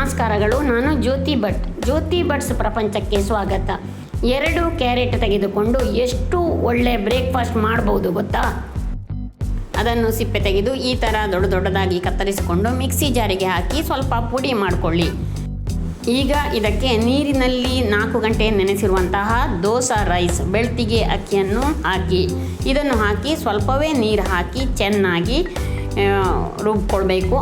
ನಮಸ್ಕಾರಗಳು. ನಾನು ಜ್ಯೋತಿ ಬಟ್ಸ್ ಪ್ರಪಂಚಕ್ಕೆ ಸ್ವಾಗತ. 2 ಕ್ಯಾರೆಟ್ ತೆಗೆದುಕೊಂಡು ಎಷ್ಟು ಒಳ್ಳೆ ಬ್ರೇಕ್ಫಾಸ್ಟ್ ಮಾಡ್ಬೋದು ಗೊತ್ತಾ? ಅದನ್ನು ಸಿಪ್ಪೆ ತೆಗೆದು ಈ ಥರ ದೊಡ್ಡದಾಗಿ ಕತ್ತರಿಸಿಕೊಂಡು ಮಿಕ್ಸಿ ಜಾರಿಗೆ ಹಾಕಿ ಸ್ವಲ್ಪ ಪುಡಿ ಮಾಡಿಕೊಳ್ಳಿ. ಈಗ ಇದಕ್ಕೆ ನೀರಿನಲ್ಲಿ 4 ಗಂಟೆ ನೆನೆಸಿರುವಂತಹ ದೋಸಾ ರೈಸ್ ಬೆಳ್ತಿಗೆ ಅಕ್ಕಿಯನ್ನು ಹಾಕಿ ಇದನ್ನು ಹಾಕಿ ಸ್ವಲ್ಪವೇ ನೀರು ಹಾಕಿ ಚೆನ್ನಾಗಿ ರುಬ್ಕೊಳ್ಬೇಕು.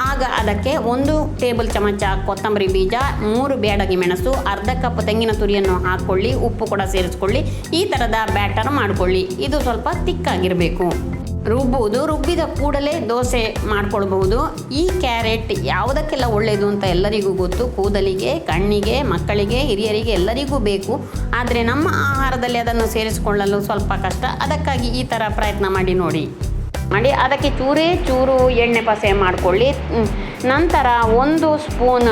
ಆಗ ಅದಕ್ಕೆ 1 ಟೇಬಲ್ ಚಮಚ ಕೊತ್ತಂಬರಿ ಬೀಜ, 3 ಬ್ಯಾಡಗಿ ಮೆಣಸು, ಅರ್ಧ ಕಪ್ ತೆಂಗಿನ ತುರಿಯನ್ನು ಹಾಕ್ಕೊಳ್ಳಿ, ಉಪ್ಪು ಕೂಡ ಸೇರಿಸ್ಕೊಳ್ಳಿ. ಈ ಥರದ ಬ್ಯಾಟರ್ ಮಾಡಿಕೊಳ್ಳಿ. ಇದು ಸ್ವಲ್ಪ ತಿಕ್ಕಾಗಿರಬೇಕು. ರುಬ್ಬಿದ ಕೂಡಲೇ ದೋಸೆ ಮಾಡ್ಕೊಳ್ಬಹುದು. ಈ ಕ್ಯಾರೆಟ್ ಯಾವುದಕ್ಕೆಲ್ಲ ಒಳ್ಳೆಯದು ಅಂತ ಎಲ್ಲರಿಗೂ ಗೊತ್ತು. ಕೂದಲಿಗೆ, ಕಣ್ಣಿಗೆ, ಮಕ್ಕಳಿಗೆ, ಹಿರಿಯರಿಗೆ ಎಲ್ಲರಿಗೂ ಬೇಕು. ಆದರೆ ನಮ್ಮ ಆಹಾರದಲ್ಲಿ ಅದನ್ನು ಸೇರಿಸಿಕೊಳ್ಳಲು ಸ್ವಲ್ಪ ಕಷ್ಟ. ಅದಕ್ಕಾಗಿ ಈ ಥರ ಪ್ರಯತ್ನ ಮಾಡಿ ಅದಕ್ಕೆ ಚೂರು ಎಣ್ಣೆ ಪಸೆ ಮಾಡಿಕೊಳ್ಳಿ. ನಂತರ 1 ಸ್ಪೂನ್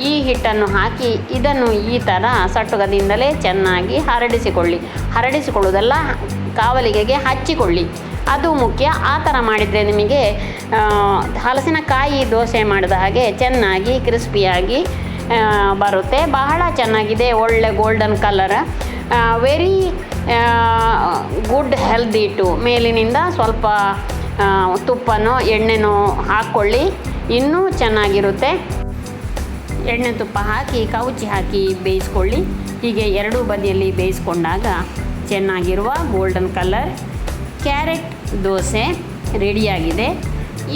ಈ ಹಿಟ್ಟನ್ನು ಹಾಕಿ ಇದನ್ನು ಈ ಥರ ಸಟ್ಟುಗದಿಂದಲೇ ಚೆನ್ನಾಗಿ ಹರಡಿಸಿಕೊಳ್ಳುವುದಲ್ಲ, ಕಾವಲಿಗೆಗೆ ಹಚ್ಚಿಕೊಳ್ಳಿ. ಅದು ಮುಖ್ಯ. ಆ ಥರ ಮಾಡಿದರೆ ನಿಮಗೆ ಹಲಸಿನಕಾಯಿ ದೋಸೆ ಮಾಡಿದ ಹಾಗೆ ಚೆನ್ನಾಗಿ ಕ್ರಿಸ್ಪಿಯಾಗಿ ಬರುತ್ತೆ. ಬಹಳ ಚೆನ್ನಾಗಿದೆ. ಒಳ್ಳೆ golden colour, very good healthy too. ಮೇಲಿನಿಂದ ಸ್ವಲ್ಪ ತುಪ್ಪನೋ ಎಣ್ಣೆನೋ ಹಾಕ್ಕೊಳ್ಳಿ, ಇನ್ನೂ ಚೆನ್ನಾಗಿರುತ್ತೆ. ಎಣ್ಣೆ ತುಪ್ಪ ಹಾಕಿ ಕವುಚಿ ಹಾಕಿ ಬೇಯಿಸ್ಕೊಳ್ಳಿ. ಹೀಗೆ 2 ಬದಿಯಲ್ಲಿ ಬೇಯಿಸ್ಕೊಂಡಾಗ ಚೆನ್ನಾಗಿರುವ ಗೋಲ್ಡನ್ ಕಲರ್ ಕ್ಯಾರೆಟ್ ದೋಸೆ ರೆಡಿಯಾಗಿದೆ.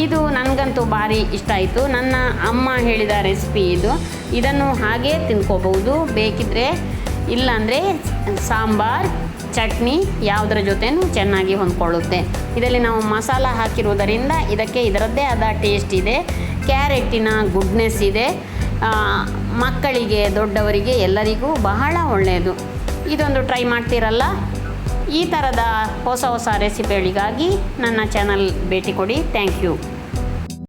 ಇದು ನನಗಂತೂ ಭಾರಿ ಇಷ್ಟ ಆಯಿತು. ನನ್ನ ಅಮ್ಮ ಹೇಳಿದ ರೆಸಿಪಿ ಇದು. ಇದನ್ನು ಹಾಗೇ ತಿನ್ಕೋಬಹುದು, ಬೇಕಿದ್ದರೆ. ಇಲ್ಲಾಂದರೆ ಸಾಂಬಾರ್, ಚಟ್ನಿ ಯಾವುದರ ಜೊತೆನೂ ಚೆನ್ನಾಗಿ ಹೊಂದ್ಕೊಳ್ಳುತ್ತೆ. ಇದರಲ್ಲಿ ನಾವು ಮಸಾಲ ಹಾಕಿರುವುದರಿಂದ ಇದಕ್ಕೆ ಇದರದ್ದೇ ಆದ ಟೇಸ್ಟ್ ಇದೆ. ಕ್ಯಾರೆಟಿನ ಗುಡ್ನೆಸ್ ಇದೆ. ಮಕ್ಕಳಿಗೆ, ದೊಡ್ಡವರಿಗೆ ಎಲ್ಲರಿಗೂ ಬಹಳ ಒಳ್ಳೆಯದು. ಇದೊಂದು ಟ್ರೈ ಮಾಡ್ತೀರಲ್ಲ? ಈ ಥರದ ಹೊಸ ರೆಸಿಪಿಗಳಿಗಾಗಿ ನನ್ನ ಚಾನಲ್ ಭೇಟಿ ಕೊಡಿ. Thank you.